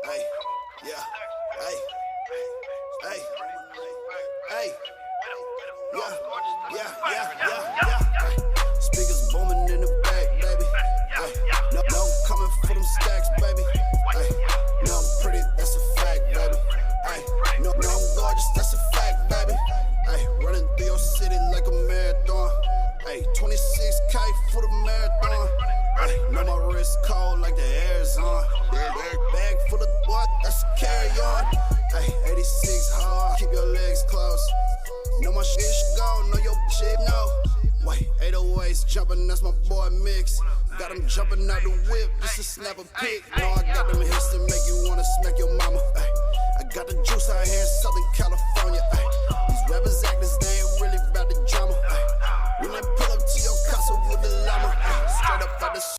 Hey, yeah, hey, hey, hey, yeah. Speakers booming in the back, baby. Ay, no, I'm coming for them stacks, baby. Ay, no, I'm pretty, that's a fact, baby. Ay, no, I'm gorgeous, that's a fact, baby. Ay, running through your city like a marathon. Ay, 26K for the marathon. Ay, know my wrist cold like the air's on. Bag full of what? That's a carry on. Ay, 86 hard, keep your legs closed. Know my shit gone, know your shit no. Wait, 808s jumping, that's my boy Mix. Got him jumping out the whip just to snap a pic. No, I got them hits to make you wanna smack your mama. Ay, I got the juice out here in Southern California. Ay, these rappers actors, they ain't really about the drama. Ay, when they pull up to your casa with the llama, ay, straight up out the